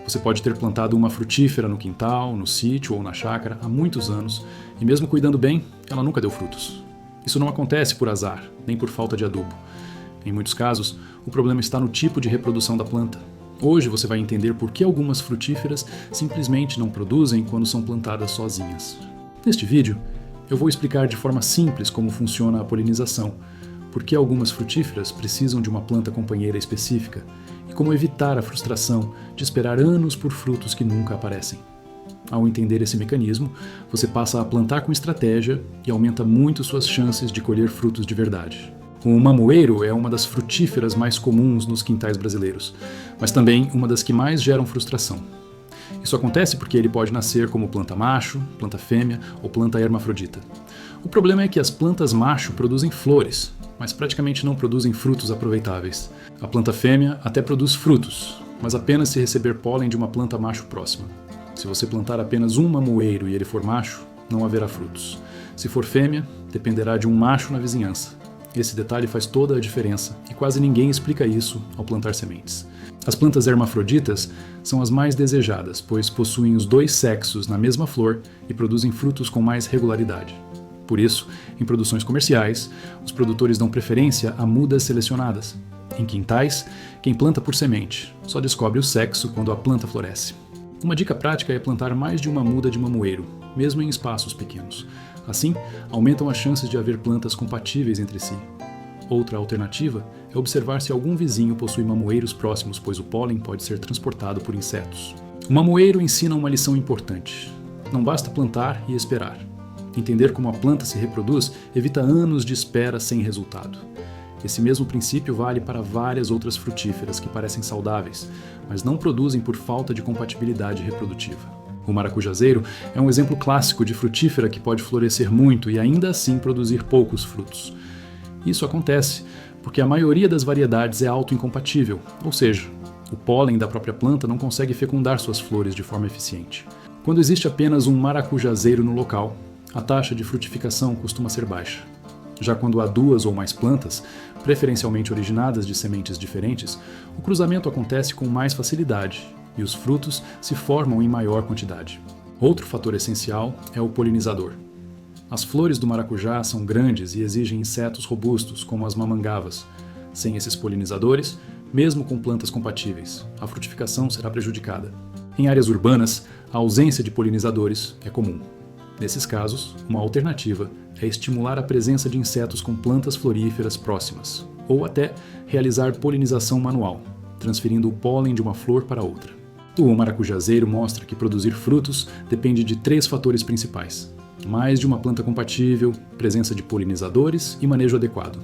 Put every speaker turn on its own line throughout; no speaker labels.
Você pode ter plantado uma frutífera no quintal, no sítio ou na chácara há muitos anos e mesmo cuidando bem, ela nunca deu frutos. Isso não acontece por azar, nem por falta de adubo. Em muitos casos, o problema está no tipo de reprodução da planta. Hoje você vai entender por que algumas frutíferas simplesmente não produzem quando são plantadas sozinhas. Neste vídeo, eu vou explicar de forma simples como funciona a polinização, por que algumas frutíferas precisam de uma planta companheira específica e como evitar a frustração de esperar anos por frutos que nunca aparecem. Ao entender esse mecanismo, você passa a plantar com estratégia e aumenta muito suas chances de colher frutos de verdade. O mamoeiro é uma das frutíferas mais comuns nos quintais brasileiros, mas também uma das que mais geram frustração. Isso acontece porque ele pode nascer como planta macho, planta fêmea ou planta hermafrodita. O problema é que as plantas macho produzem flores, mas praticamente não produzem frutos aproveitáveis. A planta fêmea até produz frutos, mas apenas se receber pólen de uma planta macho próxima. Se você plantar apenas um mamoeiro e ele for macho, não haverá frutos. Se for fêmea, dependerá de um macho na vizinhança. Esse detalhe faz toda a diferença e quase ninguém explica isso ao plantar sementes. As plantas hermafroditas são as mais desejadas, pois possuem os dois sexos na mesma flor e produzem frutos com mais regularidade. Por isso, em produções comerciais, os produtores dão preferência a mudas selecionadas. Em quintais, quem planta por semente só descobre o sexo quando a planta floresce. Uma dica prática é plantar mais de uma muda de mamoeiro, mesmo em espaços pequenos. Assim, aumentam as chances de haver plantas compatíveis entre si. Outra alternativa é observar se algum vizinho possui mamoeiros próximos, pois o pólen pode ser transportado por insetos. O mamoeiro ensina uma lição importante. Não basta plantar e esperar. Entender como a planta se reproduz evita anos de espera sem resultado. Esse mesmo princípio vale para várias outras frutíferas que parecem saudáveis, mas não produzem por falta de compatibilidade reprodutiva. O maracujazeiro é um exemplo clássico de frutífera que pode florescer muito e ainda assim produzir poucos frutos. Isso acontece porque a maioria das variedades é autoincompatível, ou seja, o pólen da própria planta não consegue fecundar suas flores de forma eficiente. Quando existe apenas um maracujazeiro no local, a taxa de frutificação costuma ser baixa. Já quando há duas ou mais plantas, preferencialmente originadas de sementes diferentes, o cruzamento acontece com mais facilidade e os frutos se formam em maior quantidade. Outro fator essencial é o polinizador. As flores do maracujá são grandes e exigem insetos robustos, como as mamangavas. Sem esses polinizadores, mesmo com plantas compatíveis, a frutificação será prejudicada. Em áreas urbanas, a ausência de polinizadores é comum. Nesses casos, uma alternativa é estimular a presença de insetos com plantas floríferas próximas, ou até realizar polinização manual, transferindo o pólen de uma flor para outra. O maracujazeiro mostra que produzir frutos depende de 3 fatores principais: mais de uma planta compatível, presença de polinizadores e manejo adequado.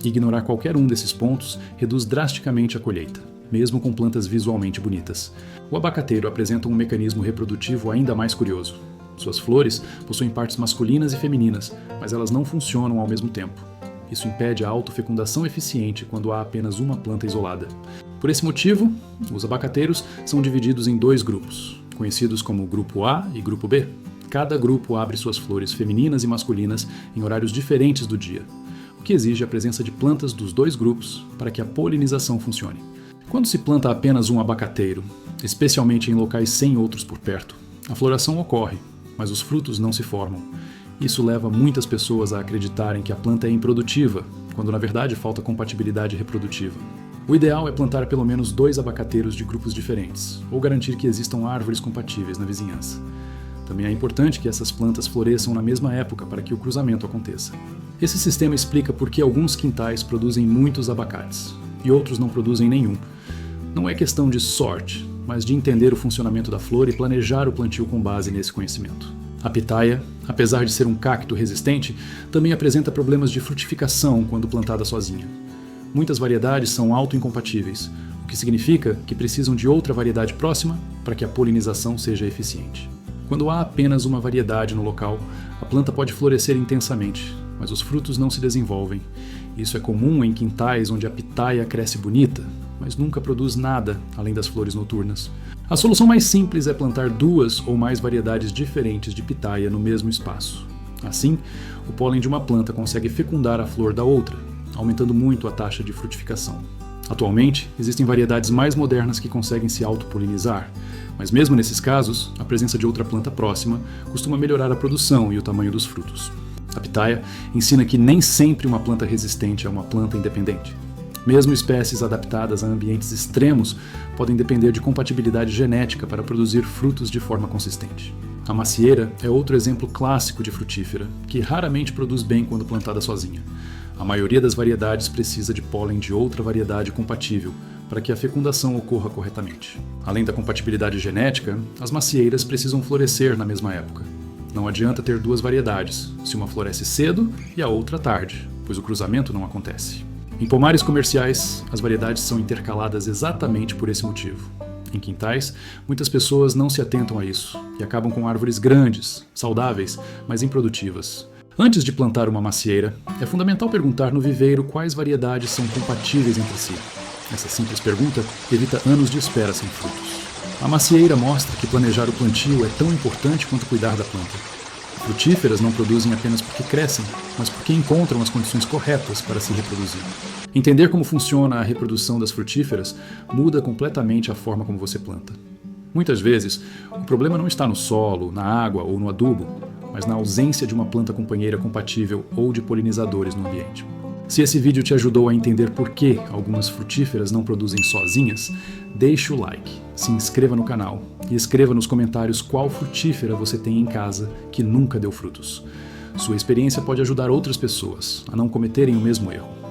Ignorar qualquer um desses pontos reduz drasticamente a colheita, mesmo com plantas visualmente bonitas. O abacateiro apresenta um mecanismo reprodutivo ainda mais curioso. Suas flores possuem partes masculinas e femininas, mas elas não funcionam ao mesmo tempo. Isso impede a autofecundação eficiente quando há apenas uma planta isolada. Por esse motivo, os abacateiros são divididos em 2 grupos, conhecidos como Grupo A e Grupo B. Cada grupo abre suas flores femininas e masculinas em horários diferentes do dia, o que exige a presença de plantas dos 2 grupos para que a polinização funcione. Quando se planta apenas um abacateiro, especialmente em locais sem outros por perto, a floração ocorre, mas os frutos não se formam. Isso leva muitas pessoas a acreditarem que a planta é improdutiva, quando na verdade falta compatibilidade reprodutiva. O ideal é plantar pelo menos 2 abacateiros de grupos diferentes, ou garantir que existam árvores compatíveis na vizinhança. Também é importante que essas plantas floresçam na mesma época para que o cruzamento aconteça. Esse sistema explica por que alguns quintais produzem muitos abacates, e outros não produzem nenhum. Não é questão de sorte, mas de entender o funcionamento da flor e planejar o plantio com base nesse conhecimento. A pitaia, apesar de ser um cacto resistente, também apresenta problemas de frutificação quando plantada sozinha. Muitas variedades são autoincompatíveis, o que significa que precisam de outra variedade próxima para que a polinização seja eficiente. Quando há apenas uma variedade no local, a planta pode florescer intensamente, mas os frutos não se desenvolvem. Isso é comum em quintais onde a pitaia cresce bonita, mas nunca produz nada além das flores noturnas. A solução mais simples é plantar 2 ou mais variedades diferentes de pitaia no mesmo espaço. Assim, o pólen de uma planta consegue fecundar a flor da outra, aumentando muito a taxa de frutificação. Atualmente, existem variedades mais modernas que conseguem se autopolinizar, Mas mesmo nesses casos, a presença de outra planta próxima costuma melhorar a produção e o tamanho dos frutos. A pitaia ensina que nem sempre uma planta resistente é uma planta independente. Mesmo espécies adaptadas a ambientes extremos podem depender de compatibilidade genética para produzir frutos de forma consistente. A macieira é outro exemplo clássico de frutífera, que raramente produz bem quando plantada sozinha. A maioria das variedades precisa de pólen de outra variedade compatível para que a fecundação ocorra corretamente. Além da compatibilidade genética, as macieiras precisam florescer na mesma época. Não adianta ter duas variedades, se uma floresce cedo e a outra tarde, pois o cruzamento não acontece. Em pomares comerciais, as variedades são intercaladas exatamente por esse motivo. Em quintais, muitas pessoas não se atentam a isso e acabam com árvores grandes, saudáveis, mas improdutivas. Antes de plantar uma macieira, é fundamental perguntar no viveiro quais variedades são compatíveis entre si. Essa simples pergunta evita anos de espera sem frutos. A macieira mostra que planejar o plantio é tão importante quanto cuidar da planta. Frutíferas não produzem apenas porque crescem, mas porque encontram as condições corretas para se reproduzir. Entender como funciona a reprodução das frutíferas muda completamente a forma como você planta. Muitas vezes, o problema não está no solo, na água ou no adubo, mas na ausência de uma planta companheira compatível ou de polinizadores no ambiente. Se esse vídeo te ajudou a entender por que algumas frutíferas não produzem sozinhas, deixe o like, se inscreva no canal e escreva nos comentários qual frutífera você tem em casa que nunca deu frutos. Sua experiência pode ajudar outras pessoas a não cometerem o mesmo erro.